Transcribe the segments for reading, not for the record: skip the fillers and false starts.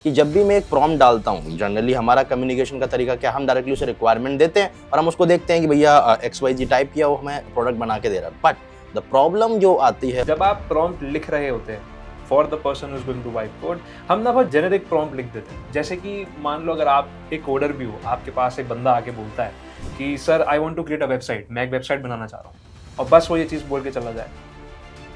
कि जब भी मैं एक प्रॉम्प्ट डालता हूँ, जनरली हमारा कम्युनिकेशन का तरीका क्या, हम डायरेक्टली उसे रिक्वायरमेंट देते हैं और हम उसको देखते हैं कि भैया XYZ टाइप किया, वो हमें प्रोडक्ट बना के दे रहा है। बट द प्रॉब्लम जो आती है, जब आप प्रॉम्प्ट लिख रहे होते हैं for the person is going to vibe code, हम ना बहुत जेनेरिक प्रॉम्प्ट लिख देते हैं। जैसे कि मान लो अगर आप एक कोडर भी हो, आपके पास एक बंदा आके बोलता है कि sir I want to create a website, मैं एक वेबसाइट बनाना चाह रहा हूँ, और बस वो ये चीज़ बोल के चला जाए,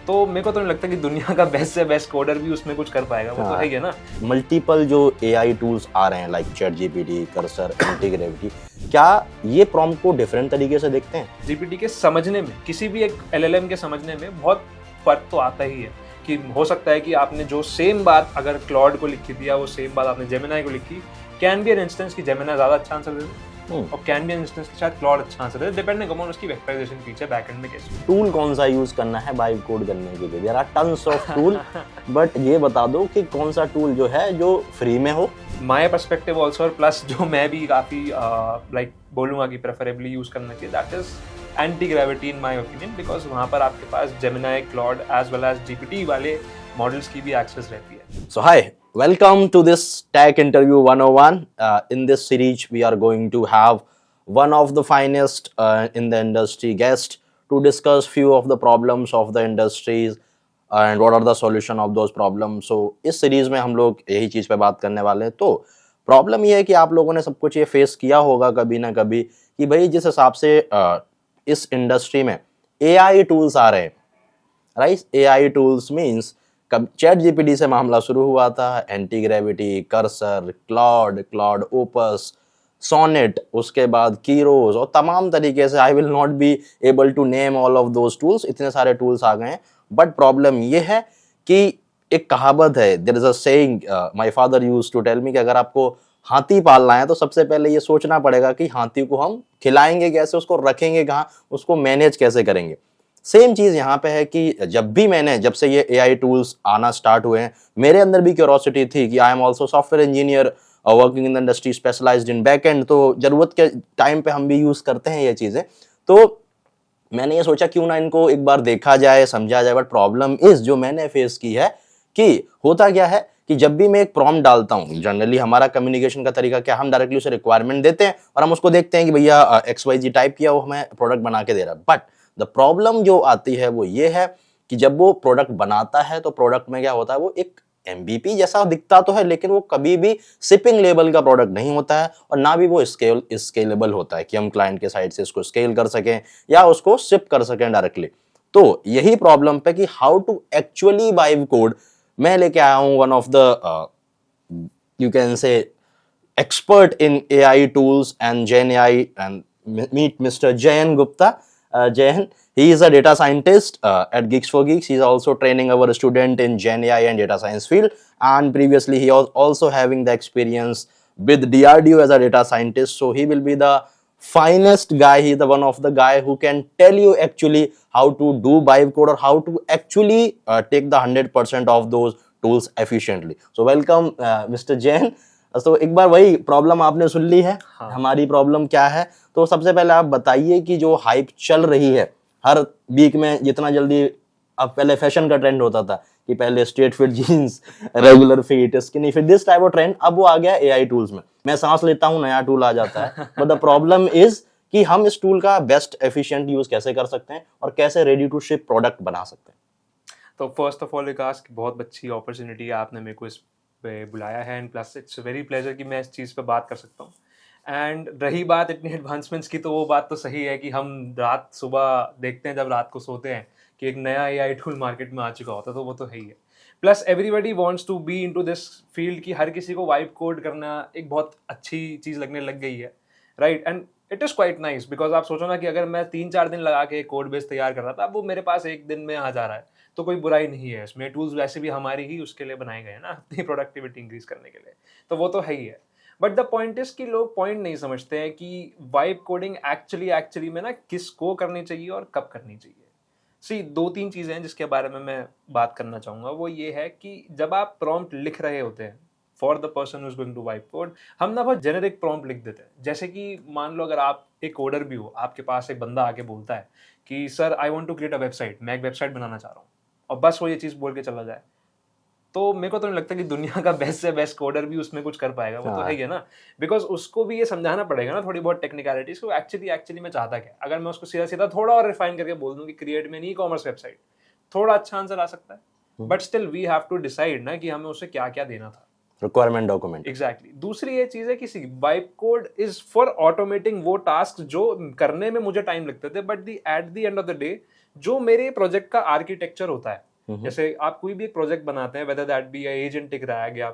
तो मेरे को तो नहीं लगता कि दुनिया का बेस्ट से बेस्ट कोडर भी उसमें कुछ कर पाएगा। वो तो है ही है ना। मल्टीपल जो AI टूल्स आ रहे हैं लाइक ChatGPT, कर्सर, एंटी, क्या ये प्रॉम्प्ट को डिफरेंट तरीके से देखते हैं? जीपीटी के समझने में, किसी भी एक LLM के समझने में बहुत फर्क तो आता ही है। कि हो सकता है कि आपने जो सेम बात अगर क्लॉड को लिखी थी या वो सेम बात आपने जेमिनाई को लिखी, कैन बी एन इंस्टेंस की जेमिनाई ज़्यादा अच्छा आंसर दे दे, और कैन बी एन इंस्टेंस की शायद क्लॉड अच्छा आंसर दे, डिपेंडिंग अपॉन उसकी वेक्टराइजेशन पीछे बैकएंड में कैसी। टूल कौन सा यूज करना है वाइब कोड करने के लिए? There are tons of tool, but ये बता दो कि कौन सा टूल जो है जो फ्री में हो। माय पर्सपेक्टिव ऑल्सो, और प्लस जो मैं भी काफ़ी लाइक बोलूँगा कि प्रेफरेबली यूज़ करना चाहिए, that is Antigravity in my opinion, because वहाँ पर आपके पास Gemini, Claude as well as GPT वाले मॉडल्स की भी एक्सेस रहती है। So hi, welcome to this Tech Interview 101. In this series, we are going to have one of the finest in the industry guest to discuss few of the problems of the industries and what are the solution of those problems. So इस series में हम लोग यही चीज़ पे बात करने वाले हैं। तो प्रॉब्लम ये है कि आप लोगों ने सब कुछ ये फेस किया होगा कभी ना कभी कि भाई जिस हिसाब से इस इंडस्ट्री में AI टूल्स आ रहे हैं, राइट? AI टूल्स मीन्स कब ChatGPT से मामला शुरू हुआ था, anti gravity, cursor, Claude Opus, Sonnet, उसके बाद कीरोज और तमाम तरीके से, I will not be able to name all of those tools, इतने सारे टूल्स आ गए हैं। बट प्रॉब्लम ये है कि एक कहावत है, there is a saying my father used to tell me कि अगर आपको हाथी पालना है तो सबसे पहले ये सोचना पड़ेगा कि हाथी को हम खिलाएंगे कैसे, उसको रखेंगे कहाँ, उसको मैनेज कैसे करेंगे। सेम चीज यहाँ पे है कि जब से ये AI टूल्स आना स्टार्ट हुए हैं, मेरे अंदर भी क्यूरोसिटी थी कि I am also software engineer working in the industry, specialised in back end, तो जरूरत के टाइम पे हम भी यूज करते हैं ये चीजें। तो मैंने ये सोचा क्यों ना इनको एक बार देखा जाए, समझा जाए। बट प्रॉब्लम इज जो मैंने फेस की है कि होता क्या है कि जब भी मैं एक प्रॉम्प्ट डालता हूँ, जनरली हमारा कम्युनिकेशन का तरीका क्या, हम डायरेक्टली उसे रिक्वायरमेंट देते हैं और हम उसको देखते हैं कि भैया XYZ टाइप किया, वो हमें प्रोडक्ट बना के दे रहा है। बट द प्रॉब्लम जो आती है वो ये है कि जब वो प्रोडक्ट बनाता है तो प्रोडक्ट में क्या होता है, वो एक MVP जैसा दिखता तो है, लेकिन वो कभी भी शिपिंग लेवल का प्रोडक्ट नहीं होता है और ना भी वो स्केलेबल होता है कि हम क्लाइंट के साइड से इसको स्केल कर सकें या उसको शिप कर सकें डायरेक्टली। तो यही प्रॉब्लम पे कि how to actually vibe code, मैं लेके आया हूं one of the you can say expert in AI tools and Gen AI, and meet Mr. Jayan Gupta. Jayan, he is a data scientist at Geeks for Geeks. He is also training our student in Gen AI and data science field, and previously he was also having the experience with DRDO as a data scientist. So he will be the finest guy. He is the one of the guy who can tell you actually how to do vibe code or how to actually take the 100% of those tools efficiently. So welcome Mr. Jain. तो एक बार वही problem आपने सुन ली है। हाँ। हमारी problem क्या है, तो सबसे पहले आप बताइए कि जो हाइप चल रही है हर वीक में, जितना जल्दी, अब पहले फैशन का ट्रेंड होता था कि पहले straight fit jeans, regular fit, skinny fit, this type of trend, अब वो आ गया AI टूल्स में। मैं सांस लेता हूँ, नया टूल आ जाता है। बट द प्रॉब्लम इज कि हम इस टूल का बेस्ट एफिशिएंट यूज कैसे कर सकते हैं और कैसे रेडी टू शिप प्रोडक्ट बना सकते हैं। तो फर्स्ट ऑफ ऑल विकास, बहुत अच्छी अपॉर्चुनिटी आपने मेरे को इस पे बुलाया है, and plus it's very pleasure कि मैं इस चीज़ पे बात कर सकता हूँ। एंड रही बात इतनी एडवांसमेंट्स की, तो वो बात तो सही है कि हम रात सुबह देखते हैं जब रात को सोते हैं कि एक नया AI टूल मार्केट में आ चुका होता है, तो वो तो है ही है। Plus everybody wants to be into this field, कि हर किसी को वाइब कोड करना एक बहुत अच्छी चीज़ लगने लग गई है, right? And it is quite nice, because आप सोचो ना कि अगर मैं 3-4 दिन लगा के कोड बेस तैयार कर रहा था, अब वो मेरे पास एक दिन में आ जा रहा है, तो कोई बुराई नहीं है इसमें। टूल्स वैसे भी हमारी ही उसके लिए बनाए गए हैं ना, अपनी प्रोडक्टिविटी इंक्रीज करने के लिए, तो वो तो है ही है। बट द पॉइंट इज कि लोग पॉइंट नहीं समझते हैं कि वाइब कोडिंग एक्चुअली में ना किसको करनी चाहिए और कब करनी चाहिए। सी 2-3 चीज़ें हैं जिसके बारे में मैं बात करना चाहूँगा। वो ये है कि जब आप प्रॉम्प्ट लिख रहे होते हैं for the person is going to vibe code, हम ना बहुत जेनेरिक प्रॉम्प्ट लिख देते हैं। जैसे कि मान लो अगर आप एक कोडर भी हो, आपके पास एक बंदा आके बोलता है कि sir I want to create a website, मैं एक वेबसाइट बनाना चाह रहा हूँ, और बस वो ये चीज़ बोल के चला जाए, तो मेरे को तो नहीं लगता कि दुनिया का बेस्ट से बेस्ट कोडर भी उसमें कुछ कर पाएगा, वो तो है ही है ना, बिकॉज उसको भी ये समझाना पड़ेगा ना थोड़ी बहुत टेक्निकलिटीज को, एक्चुअली मैं चाहता क्या। अगर मैं उसको सीधा सीधा थोड़ा और रिफाइन करके बोल दूं कि क्रिएट में ई कॉमर्स वेबसाइट, थोड़ा अच्छा आंसर आ सकता है, but still we have to decide ना कि हमें उसे क्या क्या देना था, रिक्वायरमेंट डॉक्यूमेंट। एग्जैक्टली। दूसरी ये चीज है कि vibe code is for automating वो टास्क जो करने में मुझे टाइम लगते थे, but at the end of the day जो मेरे प्रोजेक्ट का आर्किटेक्चर होता है, जैसे आप कोई भी एक प्रोजेक्ट बनाते हैं, whether that be agentic RAG या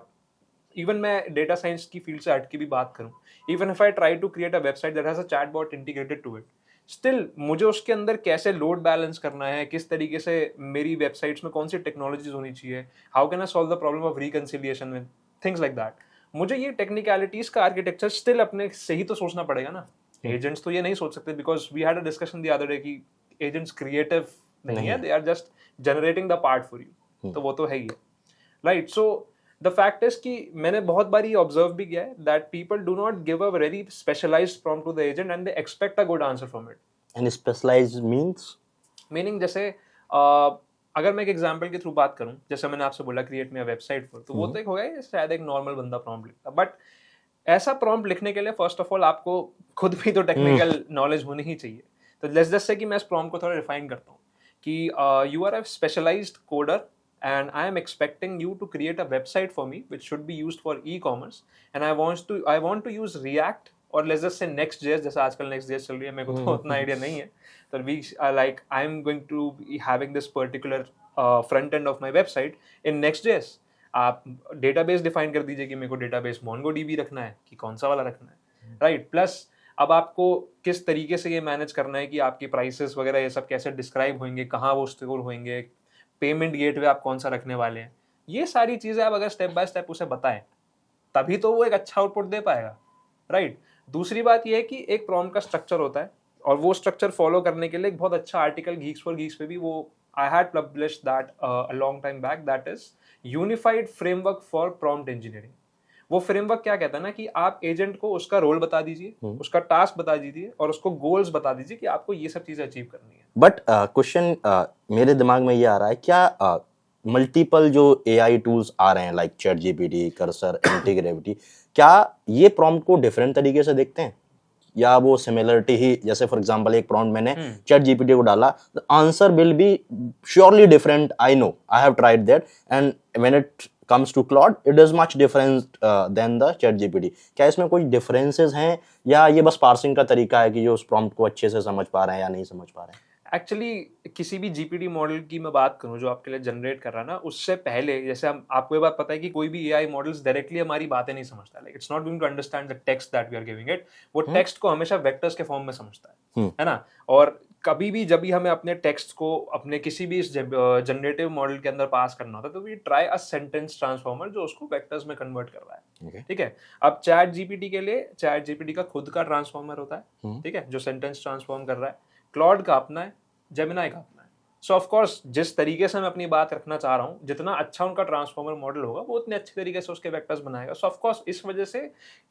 इवन मैं डेटा साइंस की फील्ड से हट के भी बात करूं, even if I try to create a website that has a chatbot integrated to it, still मुझे उसके अंदर कैसे लोड बैलेंस करना है, किस तरीके से मेरी वेबसाइट्स में कौन सी टेक्नोलॉजीज होनी चाहिए, how can I solve the problem of reconciliation with things like that, मुझे ये टेक्निकलिटीज का आर्किटेक्चर स्टिल अपने से ही तो सोचना पड़ेगा ना। एजेंट्स तो ये नहीं सोच सकते, because we had a discussion the other day कि एजेंट्स क्रिएटिव नहीं है, they are just generating the part for you, तो वो तो है ही है, right. So the fact is कि मैंने बहुत बार ये ऑब्जर्व भी किया है that people do not give a very specialised prompt to the agent and they expect a good answer from it. And specialised means meaning जैसे अगर मैं एक एग्जांपल के थ्रू बात करूं, जैसे मैंने आपसे बोला create me a website for, तो वो तो एक हो गया शायद एक नॉर्मल बंदा प्रॉम्प्ट लिखता, बट ऐसा प्रॉम्प्ट लिखने के लिए फर्स्ट ऑफ ऑल आपको खुद भी तो टेक्निकल नॉलेज होनी ही चाहिए। तो लेट्स जस्ट से कि मैं इस प्रॉम्प्ट को थोड़ा रिफाइन करता हूँ कि you are a specialised coder and I am expecting you to create a website for me which should be used for e-commerce and I want to use React or let's just say Next.js, जैसा आजकल Next.js चल रही है, मेरे को तो उतना idea नहीं है, तो we like I am going to be having this particular front end of my website in Next.js। आप डेटाबेस डिफाइन कर दीजिए कि मेरे को डेटाबेस MongoDB रखना है कि कौन सा वाला रखना है, राइट। प्लस अब आपको किस तरीके से ये मैनेज करना है कि आपकी प्राइसेस वगैरह ये सब कैसे डिस्क्राइब होंगे, कहाँ वो स्टोर होंगे, पेमेंट गेटवे आप कौन सा रखने वाले हैं, ये सारी चीजें आप अगर स्टेप बाय स्टेप उसे बताएं तभी तो वो एक अच्छा आउटपुट दे पाएगा, राइट। दूसरी बात ये है कि एक प्रॉम्प्ट का स्ट्रक्चर होता है और वो स्ट्रक्चर फॉलो करने के लिए एक बहुत अच्छा आर्टिकल गीक्स फॉर गीक्स पे भी वो I had published that a long time back, that is unified framework for prompt engineering. वो फ्रेमवर्क क्या कहता है ना कि आप एजेंट को उसका रोल बता दीजिए, उसका टास्क बता दीजिए और उसको गोल्स बता दीजिए कि आपको ये सब चीजें अचीव करनी है। बट क्वेश्चन मेरे दिमाग में ये आ रहा है, क्या मल्टीपल जो एआई टूल्स आ रहे हैं like chat GPT, cursor, anti-gravity, क्या ये प्रॉम्प्ट को डिफरेंट तरीके से देखते हैं या वो सिमिलरिटी ही, जैसे फॉर एग्जांपल एक प्रॉम्प्ट मैंने चैट जीपीटी को डाला, the answer will be surely different, I know, I have tried that, and when it comes to Claude, it is much different than the ChatGPT। क्या इसमें कोई differences हैं या ये बस पार्सिंग का तरीका है कि जो उस प्रॉम्प्ट को अच्छे से समझ पा रहे हैं या नहीं समझ पा रहे हैं? एक्चुअली किसी भी जीपीटी मॉडल की मैं बात करूं जो आपके लिए जनरेट कर रहा है ना, उससे पहले जैसे हम आपको ये बात पता है कि कोई भी एआई मॉडल्स डायरेक्टली हमारी बातें नहीं समझता, like it's not going to understand the text that we are giving it, वो टेक्स्ट को हमेशा वेक्टर्स के फॉर्म में समझता है ना। और कभी भी जब भी हमें अपने टेक्स्ट को अपने किसी भी जनरेटिव मॉडल के अंदर पास करना होता है तो we try a sentence transformer जो उसको वेक्टर्स में कन्वर्ट कर रहा है, ठीक है। अब चैट जीपीटी के लिए चैट जीपीटी का खुद का ट्रांसफॉर्मर होता है, ठीक है, जो सेंटेंस ट्रांसफॉर्म कर रहा है। क्लॉड का अपना है, जेमिनाई का अपना है। सो ऑफ कोर्स जिस तरीके से मैं अपनी बात रखना चाह रहा हूँ, जितना अच्छा उनका ट्रांसफॉर्मर मॉडल होगा वो उतने अच्छे तरीके से उसके वेक्टर्स बनाएगा। सो ऑफ कोर्स इस वजह से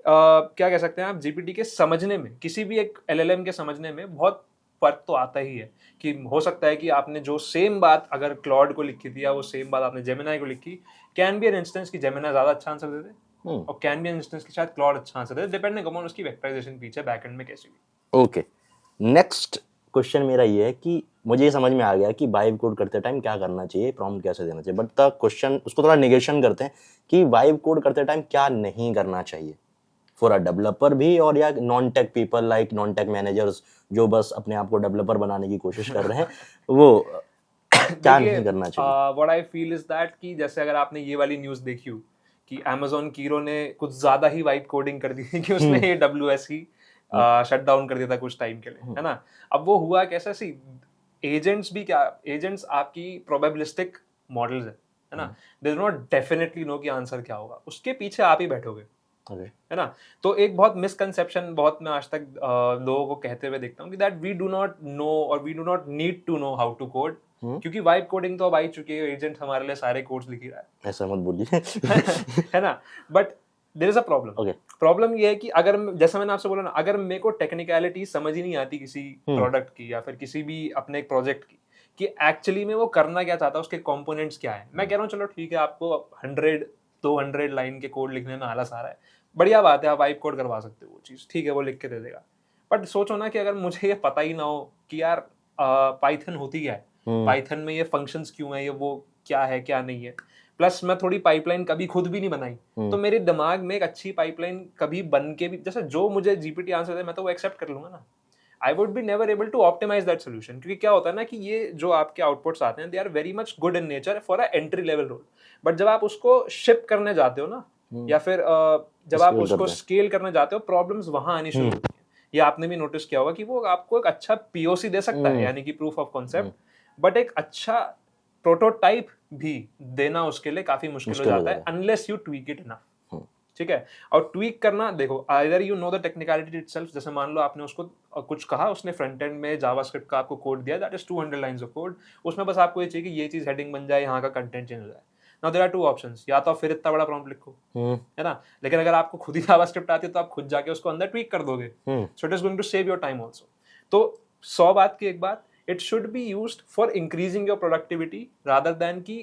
क्या कह सकते हैं आप, जीपीटी के समझने में, किसी भी एक एलएलएम के समझने में बहुत फर्क तो आता ही है कि हो सकता है कि आपने जो सेम बात अगर क्लॉड को लिखी थी या वो सेम बात आपने जेमिनाई को लिखी, कैन बी एन इंस्टेंस की जेमिनाई ज्यादा अच्छा आंसर दे दे और कैन बी एन इंस्टेंस की शायद क्लॉड अच्छा आंसर दे, डिपेंडिंग अपॉन उसकी वेक्टराइजेशन पीछे बैकएंड में कैसी हुई। ओके, नेक्स्ट क्वेश्चन मेरा ये है कि मुझे ये समझ में आ गया कि वाइब कोड करते टाइम क्या करना चाहिए, प्रॉम्प्ट कैसे देना चाहिए, बट द क्वेश्चन उसको थोड़ा नेगेशन करते हैं कि वाइब कोड करते टाइम क्या नहीं करना चाहिए फॉर अ डेवलपर भी और या non tech people like non tech managers जो बस अपने आप को डेवलपर बनाने की कोशिश कर रहे हैं, वो क्या नहीं करना चाहिए? What I feel is that कि जैसे अगर आपने ये वाली न्यूज़ देखी हो कि Amazon कीरो ने कुछ ज्यादा ही वाइब कोडिंग कर दी थी कि उसने AWS ही शट डाउन कर दिया था कुछ टाइम के लिए, है ना। अब वो हुआ कैसा, सी एजेंट्स भी क्या, एजेंट्स आपकी प्रोबेबिलिस्टिक मॉडल्स है ना, they do not definitely know कि आंसर क्या होगा, उसके पीछे आप ही बैठोगे, है ना। तो एक बहुत मिसकंसेप्शन बहुत मैं आज तक लोगों को कहते हुए देखता हूँ कि that we do not know और we do not need to know how to code, क्योंकि वाइब कोडिंग तो अब आई चुकी है, एजेंट हमारे लिए सारे कोड्स लिख ही रहा है, ऐसा मत बोलिए है ना। But there is a problem. Problem ये है कि अगर जैसा मैंने आपसे बोला ना, अगर मेरे को टेक्निकलिटी समझ ही नहीं आती किसी प्रोडक्ट की या फिर किसी भी अपने एक प्रोजेक्ट की कि एक्चुअली में वो करना क्या चाहता है, उसके कंपोनेंट्स क्या है। मैं कह रहा हूँ चलो ठीक है, आपको 100-200 लाइन के कोड लिखने में आलस आ रहा है, बढ़िया बात है, आप वाइप कोड करवा सकते हो वो चीज़, ठीक है, वो लिख के दे देगा। बट सोचो ना कि अगर मुझे ये पता ही ना हो कि यार पाइथन होती क्या है, पाइथन में ये फंक्शंस क्यों है, ये वो क्या है क्या नहीं है, प्लस मैं थोड़ी पाइपलाइन कभी खुद भी नहीं बनाई, तो मेरे दिमाग में एक अच्छी पाइपलाइन कभी बन के भी, जैसे जो मुझे जीपीटी आंसर दे मैं तो वो एक्सेप्ट कर लूंगा ना, I would be never able to optimise that solution. क्योंकि क्या होता है ना कि ये जो आपके आउटपुट्स आते हैं, they are very much good in nature for a entry level role, but जब आप उसको शिप करने जाते हो ना, या फिर जब आप उसको स्केल करने जाते हो, प्रॉब्लम्स वहां आनी शुरू होती है। ये आपने भी नोटिस किया होगा कि वो आपको एक अच्छा पीओसी दे सकता है, यानी कि प्रूफ ऑफ कॉन्सेप्ट, बट एक अच्छा प्रोटोटाइप भी देना उसके लिए काफी मुश्किल हो जाता है, unless you tweak it enough. ठीक है, और ट्वीक करना, देखो either you know the technicality itself, जैसे मान लो आपने उसको कुछ कहा, उसने फ्रंट एंड में जावास्क्रिप्ट का आपको कोड दिया, that is 200 lines of code, उसमें बस आपको ये चाहिए कि ये चीज हेडिंग बन जाए, यहाँ का कंटेंट चेंज हो जाए। Now there are two options, या तो फिर इतना बड़ा प्रॉम्प्ट लिखो, है ना, लेकिन अगर आपको खुद ही जावास्क्रिप्ट आती है तो आप खुद जाके उसको अंदर ट्वीक कर दोगे, so it is going to save your time also. तो 100 बात की एक बात, it should be used for increasing your productivity rather than कि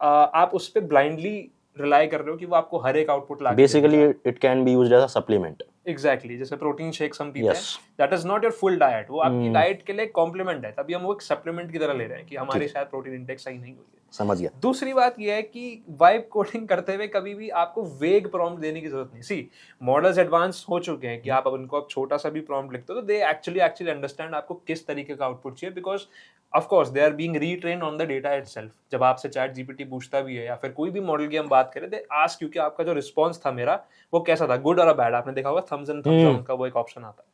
आप उस पर ब्लाइंडली रिलाई कर रहे हो कि वो आपको हर एक आउटपुट ला, basically it can be used as a supplement. Exactly, जैसे प्रोटीन शेक हम पीते हैं, that is not your full diet, वो आपकी डाइट के लिए कॉम्प्लीमेंट है, तभी हम वो एक सप्लीमेंट की तरह ले रहे हैं कि हमारे शायद प्रोटीन इंटेक सही नहीं हुई है। समझ गया। दूसरी बात यह है कि वाइब कोडिंग करते हुए कभी भी आपको वेग प्रॉम्प्ट देने की जरूरत नहीं। सी, मॉडल्स एडवांस हो चुके हैं कि आप अब उनको छोटा सा भी प्रॉम्प्ट लिखते हो तो दे एक्चुअली अंडरस्टैंड आपको किस तरीके का आउटपुट चाहिए, because of course they are being retrained on the data itself. जब आपसे चैट जीपीटी पूछता भी है या फिर कोई भी मॉडल की हम बात करें, दे आस्क, क्योंकि आपका जो रिस्पॉन्स था मेरा वो कैसा था, गुड और बैड, आपने देखा होगा थम्स एंड थम्स डाउन का वो एक ऑप्शन आता है।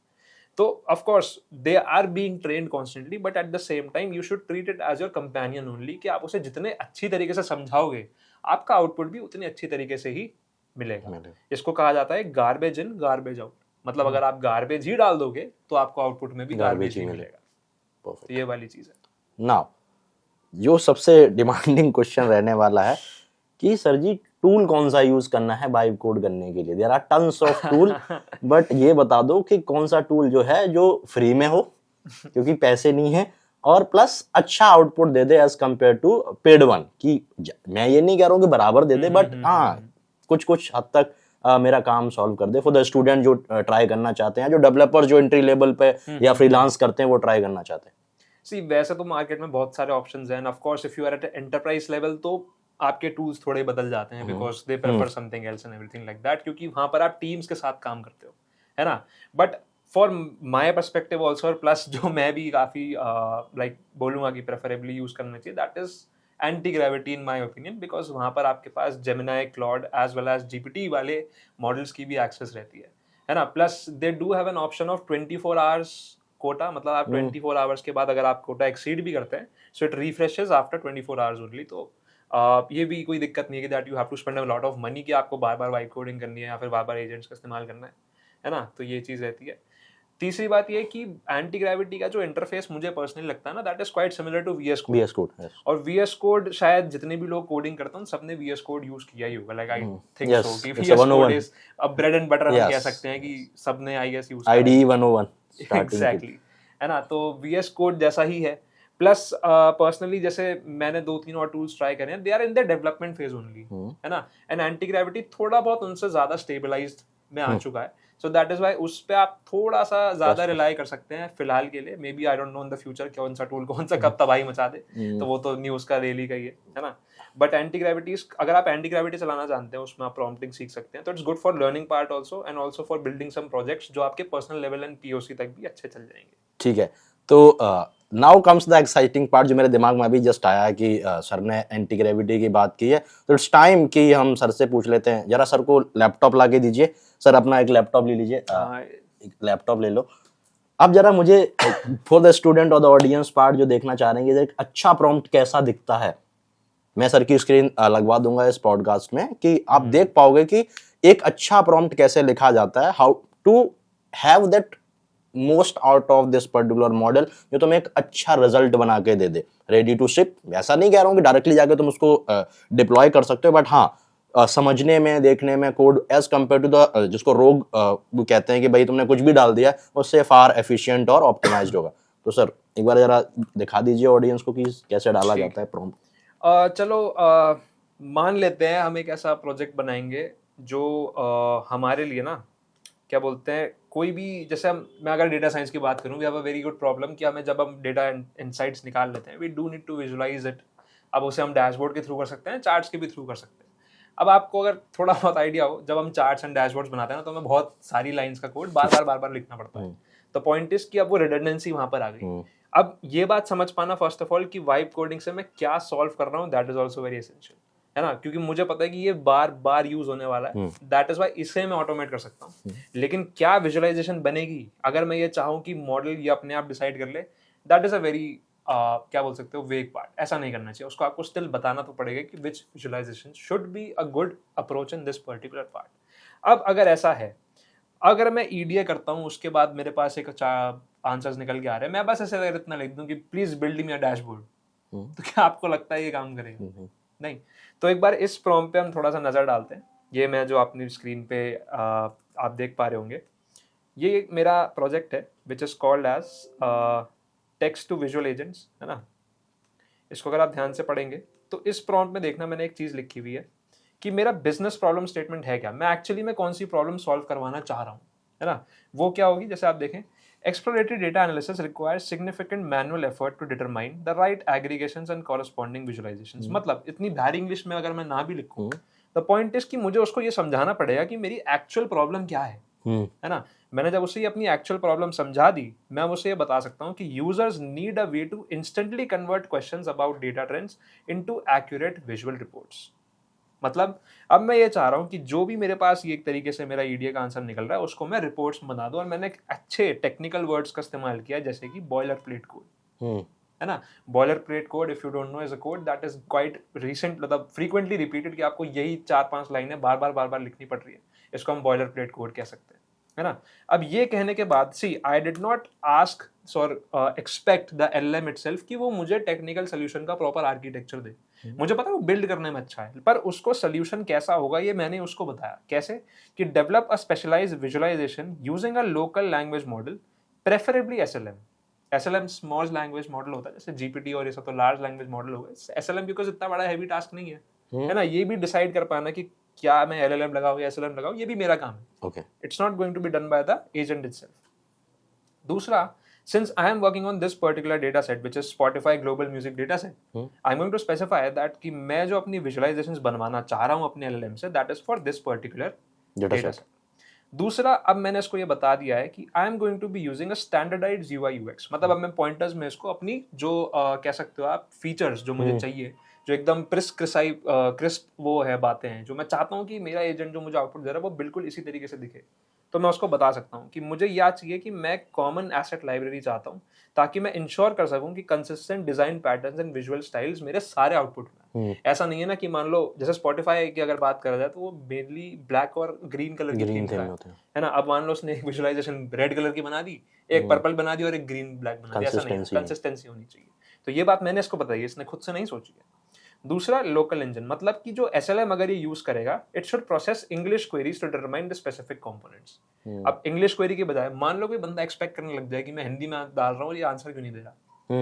तो of course they are being trained constantly, but at the same time you should treat it as your companion only, कि आप उसे जितने अच्छी तरीके से समझाओगे आपका आउटपुट भी उतनी अच्छी तरीके से ही मिलेगा। इसको कहा जाता है गार्बेज इन गार्बेज आउट, मतलब अगर आप गार्बेज ही डाल दोगे तो आपको आउटपुट में भी गार्बेज ही मिलेगा। तो ये वाली चीज है। नाउ जो सबसे डिमांडिंग क्वेश्चन रहने वाला है कि सर जी टूल कौन सा यूज करना है वाइब कोड करने के लिए। There are tons of tool, but ये बता दो कि कौन सा टूल जो है जो फ्री में हो, क्योंकि पैसे नहीं है, और प्लस अच्छा आउटपुट दे दे as compare to paid one. कि मैं ये नहीं कह रहा हूँ कि बराबर दे दे, बट हाँ कुछ कुछ हद तक मेरा काम सॉल्व कर दे फॉर द स्टूडेंट जो ट्राई करना चाहते हैं, जो डेवलपर जो एंट्री लेवल पे या फ्रीलांस करते हैं वो ट्राई करना चाहते हैं। सी, वैसे तो मार्केट में बहुत सारे ऑप्शंस हैं, of course if you are at enterprise level तो आपके टूल्स थोड़े बदल जाते हैं, because they prefer something else and everything like that, क्योंकि वहां पर आप टीम्स के साथ काम करते हो, है ना। But for my perspective also, और प्लस जो मैं भी काफी लाइक बोलूंगा कि प्रेफरेबली यूज करना चाहिए, that is Antigravity in my opinion, because वहां पर आपके पास Gemini, Claude as well as GPT वाले मॉडल्स की भी एक्सेस रहती है ना। Plus they do have an option of 24 hours quota, मतलब आप 24 आवर्स के बाद अगर आप कोटा एक्सीड भी करते हैं, so it refreshes after 24 hours only. तो ये भी कोई दिक्कत नहीं है कि that you have to spend a lot of money, कि आपको बार बार वाइब कोडिंग करनी है या फिर बार बार एजेंट्स का इस्तेमाल करना है ना। तो ये चीज़ रहती है। तीसरी बात ये कि एंटी ग्रेविटी का जो इंटरफेस मुझे पर्सनली लगता है ना, that is quite similar to VS code. और VS कोड शायद जितने भी लोग कोडिंग करते हैं सबने VS कोड यूज किया ही होगा, लाइक आई थिंक सो कि VS code is a bread and butter, हम कह सकते हैं कि सबने आई गेस यूज किया। IDE 101 एग्जैक्टली, है ना। तो VS कोड जैसा ही है। प्लस पर्सनली जैसे मैंने 2-3 और टूल्स ट्राई करे हैं, they are in the development phase only, है ना। एंड एंटी ग्रेविटी थोड़ा बहुत उनसे ज्यादा स्टेबलाइज्ड में आ चुका है, सो दैट इज व्हाई उस पे आप थोड़ा सा ज्यादा रिलाई कर सकते हैं फिलहाल के लिए। Maybe I don't know in the future कौन सा टूल कौन सा कब तबाही मचा दे, तो वो तो न्यूज का डेली का ही है ना। बट एंटी ग्रेविटी, अगर आप एंटी ग्रेविटी चलाना जानते हैं, उसमें आप प्रॉम्प्टिंग सीख सकते हैं, तो it's good for learning part also, and also for building some projects जो आपके पर्सनल लेवल एंड POC तक भी अच्छे चल जाएंगे। ठीक है, तो now comes the exciting part जो मेरे दिमाग में अभी जस्ट आया कि सर ने एंटी ग्रेविटी की बात की है, तो इट्स टाइम कि हम सर से पूछ लेते हैं। जरा सर को लैपटॉप ला के दीजिए। सर अपना एक लैपटॉप ले लीजिए, एक लैपटॉप ले लो। अब जरा मुझे फॉर द स्टूडेंट और द ऑडियंस पार्ट जो देखना चाह रहे हैं कि एक अच्छा प्रॉम्प्ट कैसा दिखता है, मैं सर की स्क्रीन लगवा दूंगा इस पॉडकास्ट में, कि आप देख पाओगे कि एक अच्छा प्रॉम्प्ट कैसे लिखा जाता है, how to have that most out of this particular model जो तुम्हें एक अच्छा रिजल्ट बना के दे दे, रेडी टू शिप। ऐसा नहीं कह रहा हूँ कि डायरेक्टली जाके तुम उसको डिप्लॉय कर सकते हो, बट हाँ समझने में, देखने में code as compare to the जिसको रोग वो कहते हैं कि भाई तुमने कुछ भी डाल दिया, उससे फार एफिशिएंट और ऑप्टिमाइज्ड होगा। तो सर एक बार जरा दिखा दीजिए ऑडियंस को कि कैसे डाला ठीक। जाता है प्रॉम्प्ट। चलो मान लेते हैं हम एक ऐसा प्रोजेक्ट बनाएंगे जो हमारे लिए ना क्या बोलते हैं, कोई भी जैसे मैं अगर डेटा साइंस की बात करूं, we have a very good problem कि हमें जब हम डेटा इनसाइट्स निकाल लेते हैं, we do need to visualise it. अब उसे हम डैशबोर्ड के थ्रू कर सकते हैं, चार्ट्स के भी थ्रू कर सकते हैं। अब आपको अगर थोड़ा बहुत आइडिया हो, जब हम चार्ट्स एंड डैशबोर्ड्स बनाते हैं ना, तो हमें बहुत सारी लाइंस का कोड बार बार लिखना पड़ता है। तो पॉइंट इज कि अब वो रिडंडेंसी वहां पर आ गई। अब ये बात समझ पाना फर्स्ट ऑफ ऑल कि वाइब कोडिंग से मैं क्या सॉल्व कर रहा हूँ, that is also very essential, है ना, क्योंकि मुझे पता है कि ये बार बार यूज होने वाला है। दैट इज वाई इसे मैं ऑटोमेट कर सकता हूँ। लेकिन क्या विजुअलाइजेशन बनेगी अगर मैं ये चाहूँ कि मॉडल ये अपने आप डिसाइड कर ले, दैट इज अ वेरी क्या बोल सकते हो, वेग पार्ट। ऐसा नहीं करना चाहिए, उसको आपको स्टिल बताना तो पड़ेगा कि which visualization should be a good approach in this particular part. अब अगर ऐसा है, अगर मैं ईडीए करता हूँ, उसके बाद मेरे पास एक आंसर्स निकल के आ रहे हैं, मैं बस ऐसे अगर इतना लिख दूं कि please build me a dashboard, तो क्या आपको लगता है ये काम करेगा? नहीं। तो एक बार इस प्रॉम्प्ट पे हम थोड़ा सा नजर डालते हैं। ये मैं जो अपनी स्क्रीन पे आप देख पा रहे होंगे, ये मेरा प्रोजेक्ट है which is called as text to visual agents, है ना। इसको अगर आप ध्यान से पढ़ेंगे तो इस प्रॉम्प्ट में देखना, मैंने एक चीज लिखी हुई है कि मेरा बिजनेस प्रॉब्लम स्टेटमेंट है क्या, मैं एक्चुअली में कौन सी प्रॉब्लम सॉल्व करवाना चाह रहा हूँ, है ना। वो क्या होगी, जैसे आप देखें, exploratory data analysis requires significant manual effort to determine the right aggregations and corresponding visualizations। मतलब इतनी भारी इंग्लिश में अगर मैं ना भी लिखूं, द पॉइंट इज कि मुझे उसको ये समझाना पड़ेगा कि मेरी एक्चुअल प्रॉब्लम क्या है ना। मैंने जब उसे अपनी एक्चुअल प्रॉब्लम समझा दी, मैं उसे ये बता सकता हूँ कि users need a way to instantly convert questions about data trends into accurate visual reports. मतलब अब मैं ये चाह रहा हूँ कि जो भी मेरे पास ये एक तरीके से मेरा ईडीए का आंसर निकल रहा है, उसको मैं रिपोर्ट्स में बना दूं। और मैंने एक अच्छे टेक्निकल वर्ड्स का इस्तेमाल किया, जैसे कि बॉयलर प्लेट कोड, है ना। Boiler plate code, if you don't no, is a code that is quite recent, मतलब फ्रीक्वेंटली रिपीटेड, कि आपको यही 4-5 लाइनें बार बार लिखनी पड़ रही है। इसको हम बॉयलर प्लेट कोड कह सकते हैं, है ना। अब ये कहने के बाद, सी आई डिड नॉट आस्क और एक्सपेक्ट द एलएम इटसेल्फ कि वो मुझे टेक्निकल सोल्यूशन का प्रॉपर आर्किटेक्चर दे। मुझे पता है वो बिल्ड करने में अच्छा है, पर उसको सोल्यूशन कैसा होगा ये मैंने उसको बताया। कैसे कि develop a specialised visualisation using a local language model, preferably SLM. SLM small language model होता है, जैसे जीपीटी और ये सब तो लार्ज लैंग्वेज मॉडल हो गए। एसएलएम बिकॉज इतना बड़ा हैवी टास्क नहीं है ना। ये भी डिसाइड कर पाना कि क्या मैं एलएलएम लगाऊं या एसएलएम लगाऊं, ये भी मेरा काम है। Okay, it's not going to be done by the agent itself. दूसरा, since I am working on this particular data set which is Spotify global music data set, I'm going to specify that कि मैं जो अपनी visualizations बनवाना चाह रहा हूँ अपने LLM से, that is for this particular data set। दूसरा, अब मैंने इसको ये बता दिया है कि I am going to be using a standardized UI UX। मतलब अब मैं पॉइंटर्स में इसको अपनी जो कह सकते हो आप फीचर्स जो मुझे चाहिए, जो एकदम क्रिस्प वो है, बातें हैं जो मैं चाहता हूँ कि मेरा एजेंट जो मुझे आउटपुट दे रहा है वो बिल्कुल इसी तरीके से दिखे, तो मैं उसको बता सकता हूँ कि मुझे यह चाहिए कि मैं कॉमन एसेट लाइब्रेरी चाहता हूँ, ताकि मैं इंश्योर कर सकूँ कि consistent design patterns and visual styles मेरे सारे आउटपुट में। ऐसा नहीं है ना कि मान लो जैसे स्पॉटिफाई की अगर बात करा जाए तो वो मेनली ब्लैक और ग्रीन कलर की थीम है ना। अब मान लो उसने एक विजुअलाइजेशन रेड कलर की बना दी, एक पर्पल बना दी और एक ग्रीन ब्लैक बना दी, ऐसा नहीं है, कंसिस्टेंसी होनी चाहिए। तो ये बात मैंने इसको बताई, इसने खुद से नहीं सोची है। दूसरा, लोकल इंजन, मतलब कि जो एसएलएम अगर ये यूज करेगा, it should process English queries to determine the specific components. अब इंग्लिश क्वेरी के बजाय मान लो कोई बंदा एक्सपेक्ट करने लग जाए कि मैं हिंदी में डाल रहा हूँ, ये आंसर क्यों नहीं दे रहा,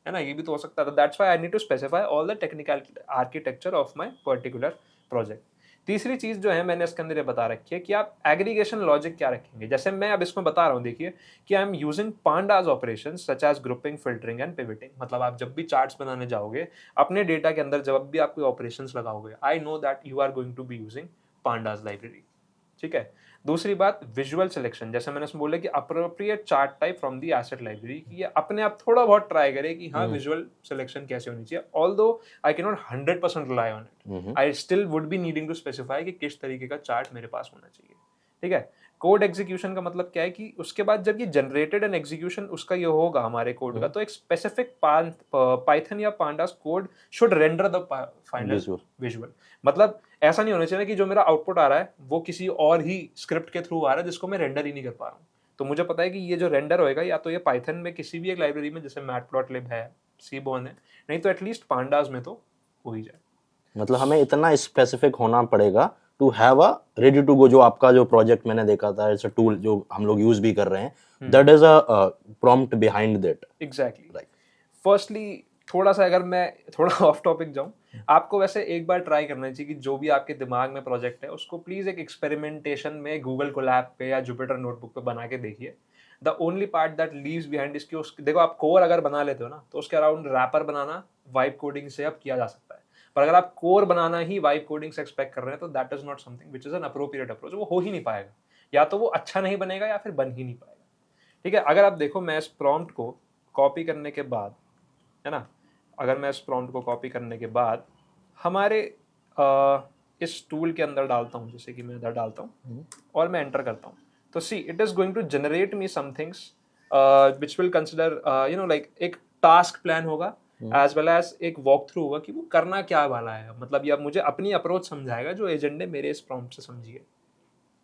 है ना, ये भी तो हो सकता है। That's why I need to specify all the technical architecture of my particular project. तीसरी चीज जो है मैंने इसके अंदर ये बता रखी है कि आप एग्रीगेशन लॉजिक क्या रखेंगे। जैसे मैं अब इसमें बता रहा हूँ, देखिए कि I am using pandas operations such as grouping, filtering and pivoting. मतलब आप जब भी चार्ट्स बनाने जाओगे अपने डेटा के अंदर, जब भी आप कोई ऑपरेशंस लगाओगे, I know that you are going to be using pandas library, ठीक है। दूसरी बात, विजुअल सिलेक्शन, जैसे मैंने इसमें बोला कि appropriate chart type from the asset library, कि ये अपने आप थोड़ा बहुत ट्राई करे कि हाँ विजुअल सिलेक्शन कैसे होनी चाहिए। Although I can not 100% rely on it, I still would be needing to specify कि किस तरीके का चार्ट मेरे पास होना चाहिए, ठीक है। कोड एग्जीक्यूशन का मतलब क्या है कि उसके बाद जब ये जनरेटेड एंड एग्जीक्यूशन उसका ये होगा हमारे कोड का, तो एक स्पेसिफिक पाइथन या pandas code should render the final visual. मतलब ऐसा नहीं होना चाहिए कि जो मेरा आउटपुट आ रहा है वो किसी और ही स्क्रिप्ट के थ्रू आ रहा है जिसको मैं रेंडर ही नहीं कर पा रहा हूँ। तो मुझे पता है कि ये जो रेंडर होएगा या तो ये पाइथन में किसी भी एक लाइब्रेरी में, जैसे मैटप्लॉटलिब है, सीबॉर्न है, नहीं तो एटलीस्ट पांडास में तो हो ही जाए। मतलब हमें इतना स्पेसिफिक होना पड़ेगा to have a ready to go, जो आपका जो प्रोजेक्ट मैंने देखा था, इट्स अ टूल जो हम लोग यूज भी कर रहे हैं, that is a prompt behind that. Exactly. Right. Firstly थोड़ा सा अगर मैं थोड़ा ऑफ टॉपिक जाऊं, आपको वैसे एक बार ट्राई करना चाहिए कि जो भी आपके दिमाग में प्रोजेक्ट है उसको प्लीज एक एक्सपेरिमेंटेशन में गूगल कोलैब पे या जुपिटर नोटबुक पे बना के देखिए। The only part that leaves behind इसकी देखो, आप कोर अगर बना लेते हो ना तो उसके अराउंड रैपर बनाना वाइब कोडिंग से अब किया जा सकता है, पर अगर आप कोर बनाना ही वाइब कोडिंग से एक्सपेक्ट कर रहे हैं तो that is not something which is an appropriate approach. वो हो ही नहीं पाएगा, या तो वो अच्छा नहीं बनेगा या फिर बन ही नहीं पाएगा। ठीक है, अगर आप देखो मैं इस प्रॉम्प्ट को कॉपी करने के बाद, है ना, अगर मैं इस प्रॉम्प्ट को कॉपी करने के बाद हमारे इस टूल के अंदर डालता हूँ, जैसे कि मैं इधर डालता हूँ और मैं एंटर करता हूँ, तो see it is going to generate me some things which will consider you know like एक टास्क प्लान होगा एज वेल एज एक वॉक थ्रू होगा कि वो करना क्या वाला है, मतलब ये अब मुझे अपनी अप्रोच समझाएगा जो एजेंट ने मेरे इस प्रॉम्प्ट से समझी है।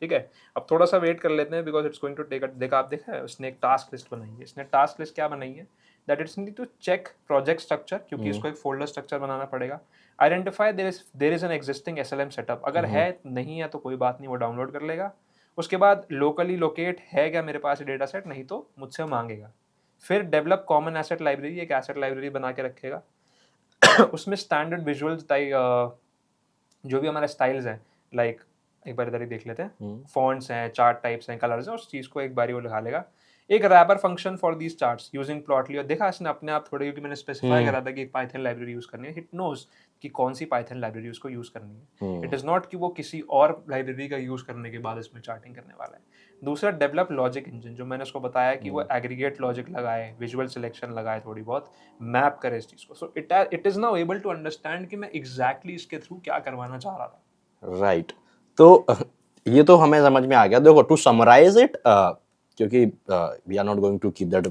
ठीक है, अब थोड़ा सा वेट कर लेते हैं because it's going to take. देखा, आप देखा है उसने एक टास्क लिस्ट बनाई है। इसने टास्क लिस्ट क्या बनाई है, that it's need to check project structure, क्योंकि इसको एक फोल्डर स्ट्रक्चर बनाना पड़ेगा। Identify there is an existing SLM setup, अगर है नहीं है तो कोई बात नहीं, वो डाउनलोड कर लेगा। उसके बाद लोकली लोकेट है क्या मेरे पास डेटा सेट, नहीं तो मुझसे मांगेगा। फिर डेवलप कॉमन एसेट लाइब्रेरी, एक एसेट लाइब्रेरी बना के रखेगा। उसमें स्टैंडर्ड विजुअल्स जो भी हमारे स्टाइल्स हैं, लाइक एक बार इधर ही देख लेते हैं, फॉन्ट्स हैं, चार्ट टाइप्स हैं, कलर्स हैं, उस चीज़ को एक बारी वो लगा लेगा। एक wrapper function for these charts using Plotly, और देखा इसने अपने आप थोड़े, क्योंकि मैंने स्पेसिफाई करा था कि एक पाइथन लाइब्रेरी यूज करनी है, इट नोज कि कौन सी पाइथन लाइब्रेरी उसको यूज करनी है। इट इज नॉट कि वो किसी और लाइब्रेरी का यूज करने के बाद इसमें चार्टिंग करने वाला है। दूसरा, डेवलप लॉजिक इंजन, जो मैंने उसको बताया कि वो एग्रीगेट लॉजिक लगाए, विजुअल सिलेक्शन लगाए, थोड़ी बहुत मैप करे इस चीज को। So it is now able to understand कि मैं एग्जैक्टली इसके थ्रू क्या करवाना चाह रहा था। राइट। तो ये तो हमें समझ में आ गया। देखो, टू समराइज इट, क्योंकि we are not going to keep that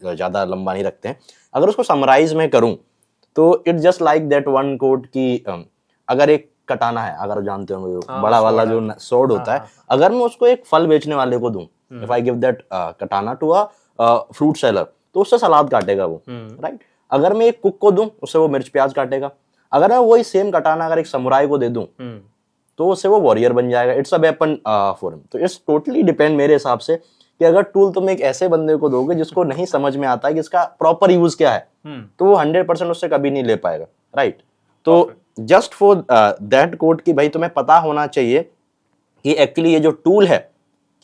ज़्यादा लंबा नहीं रखते हैं, अगर उसको समराइज में करूं तो it just like that one code की, अगर एक कटाना है, अगर जानते हो बड़ा वाला जो स्वॉर्ड होता है, अगर मैं उसको एक फल बेचने वाले को दूं, इफ आई गिव दैट कटाना टू अ फ्रूट सेलर, तो उससे सलाद काटेगा वो, राइट। अगर मैं एक कुक को दूं, उससे वो मिर्च प्याज काटेगा। अगर मैं वही सेम कटाना अगर एक समुराई को दे दूं, तो उससे वो वॉरियर बन जाएगा। It's a weapon for him. तो इट्स टोटली डिपेंड मेरे हिसाब से कि अगर टूल तुम एक ऐसे बंदे को दोगे जिसको नहीं समझ में आता है कि इसका प्रॉपर यूज क्या है, तो वो 100% उससे कभी नहीं ले पाएगा, राइट। तो जस्ट फॉर दैट कोड कि भाई तुम्हें पता होना चाहिए कि एक्चुअली ये जो टूल है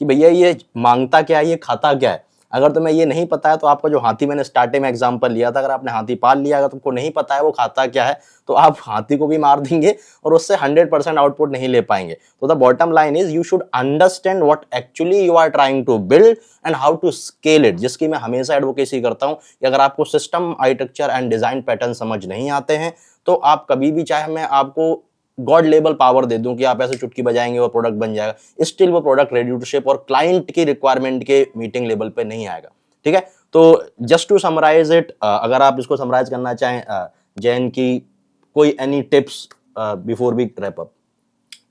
कि भैया ये मांगता क्या है, ये खाता क्या है। अगर तुम्हें ये नहीं पता है तो आपका जो हाथी मैंने स्टार्टिंग में एग्जांपल लिया था, अगर आपने हाथी पाल लिया, अगर तुमको नहीं पता है वो खाता क्या है, तो आप हाथी को भी मार देंगे और उससे 100% आउटपुट नहीं ले पाएंगे। तो the bottom line is you should understand what actually you are trying to build and how to scale it, जिसकी मैं हमेशा एडवोकेसी करता हूं कि अगर आपको system architecture and design pattern समझ नहीं आते हैं तो आप कभी भी, चाहे मैं आपको गॉड लेवल पावर दे दूं कि आप ऐसे चुटकी बजाएंगे वो प्रोडक्ट बन जाएगा, स्टिल वो प्रोडक्ट रेडी टू शिप और क्लाइंट की रिक्वायरमेंट के मीटिंग लेवल पे नहीं आएगा। ठीक है, तो जस्ट टू समराइज इट, अगर आप इसको समराइज करना चाहें जैन की, कोई any tips before we wrap up?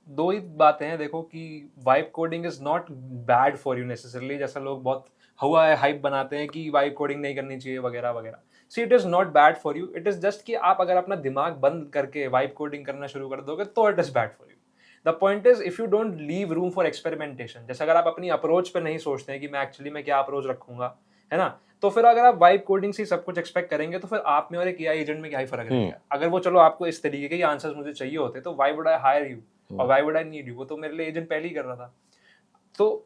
दो ही बातें हैं, देखो कि vibe coding is not bad for you necessarily, जैसा लोग बहुत हुआ है हाइप बनाते हैं कि वाइब कोडिंग नहीं करनी चाहिए वगैरह वगैरह। सी it is not bad for you, it is just कि आप अगर अपना दिमाग बंद करके वाइब कोडिंग करना शुरू कर दोगे तो it is bad for you. The point is if you don't leave room for experimentation, जैसे अगर आप अपनी अप्रोच पे नहीं सोचते हैं कि मैं एक्चुअली में क्या अप्रोच रखूंगा, है ना, तो फिर अगर आप वाइब कोडिंग से सब कुछ एक्सपेक्ट करेंगे तो फिर आप में और एक एआई एजेंट में क्या ही फर्क रहेगा। अगर वो चलो आपको इस तरीके के आंसर्स मुझे चाहिए होते तो why would I hire you और why would I need you, वो तो मेरे लिए एजेंट पहले ही कर रहा था। तो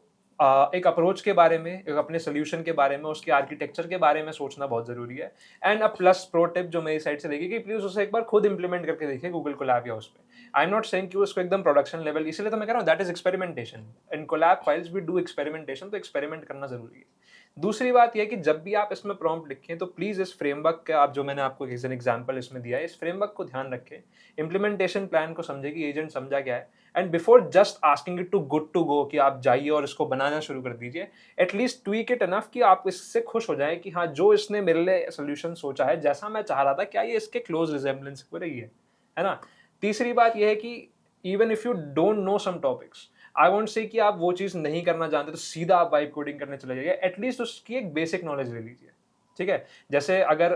एक अप्रोच के बारे में, एक अपने सोल्यूशन के बारे में, उसके आर्किटेक्चर के बारे में सोचना बहुत जरूरी है। And a plus pro tip जो मेरी साइड से देखिए कि प्लीज उसे एक बार खुद इंप्लीमेंट करके देखिए गूगल कोलैब या उस पे। आई एम नॉट सेइंग कि उसको एकदम प्रोडक्शन लेवल, इसलिए तो मैं कह रहा हूँ that is experimentation. In Colab files we do experimentation, तो एक्सपेरिमेंट करना जरूरी है। दूसरी बात यह कि जब भी आप इसमें प्रॉम्प्ट लिखें तो प्लीज इस फ्रेमवर्क का, आप जो मैंने आपको एग्जांपल इसमें दिया है, इस फ्रेमवर्क को ध्यान रखें, इंप्लीमेंटेशन प्लान को समझे कि एजेंट समझा क्या है, and before just asking it to good to go कि आप जाइए और इसको बनाना शुरू कर दीजिए, एटलीस्ट ट्वीक इट इनफ कि आप इससे खुश हो जाए कि हाँ, जो इसने मेरे लिए सोल्यूशन सोचा है, जैसा मैं चाह रहा था, क्या ये इसके क्लोज रिजेम्बलेंस हो रही है ना। तीसरी बात यह है कि even if you don't know some topics, I won't say कि आप वो चीज नहीं करना जानते तो सीधा आप वाइब कोडिंग करने चले जाइए, एटलीस्ट उसकी एक बेसिक नॉलेज ले लीजिए। ठीक है, जैसे अगर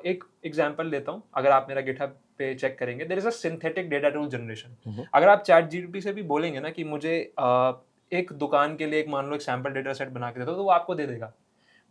एक एग्जांपल लेता हूँ, अगर आप मेरा गिटहब पे चेक करेंगे, there is a synthetic data tool generation. अगर आप चैट जीपीटी से भी बोलेंगे ना कि मुझे एक दुकान के लिए एक मान लो एक सैंपल डेटा सेट बना के दे दो, तो वो आपको दे देगा,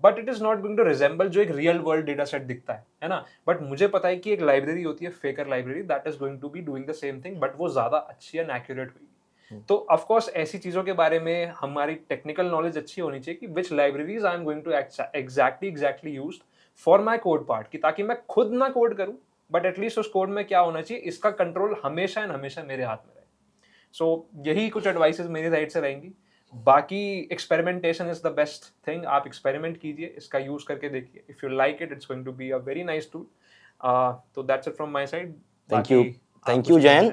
but it is not going to resemble जो एक रियल वर्ल्ड डेटा सेट दिखता है ना। बट मुझे पता है कि एक लाइब्रेरी होती है, Faker library, that is going to be doing the same thing, but वो ज्यादा अच्छी एंड एक्यूरेट होगी। तो ऑफ कोर्स ऐसी चीजों के बारे में हमारी टेक्निकल नॉलेज अच्छी होनी चाहिए कि which libraries I am going to exactly used for my code part, कि ताकि मैं खुद ना कोड करूं, बट एटलीस्ट उस कोड में क्या होना चाहिए, इसका कंट्रोल हमेशा एंड हमेशा मेरे हाथ में रहे। सो यही कुछ एडवाइसेस मेरी साइड से रहेंगी। बाकी experimentation is the best thing, आप एक्सपेरिमेंट कीजिए, इसका यूज करके देखिए, if you like it it's going to be a very nice tool. तो that's it from my side. Thank you Jain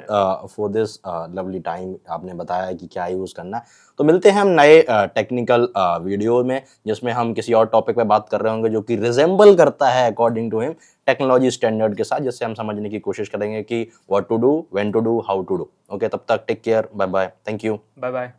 for this lovely time, आपने बताया कि क्या यूज़ करना है। तो मिलते हैं हम नए टेक्निकल वीडियो में, जिसमें हम किसी और टॉपिक पे बात कर रहे होंगे जो कि रिजेंबल करता है according to him technology standard के साथ, जिससे हम समझने की कोशिश करेंगे कि what to do, when to do, how to do. Okay, तब तक take care, bye bye, thank you, bye bye.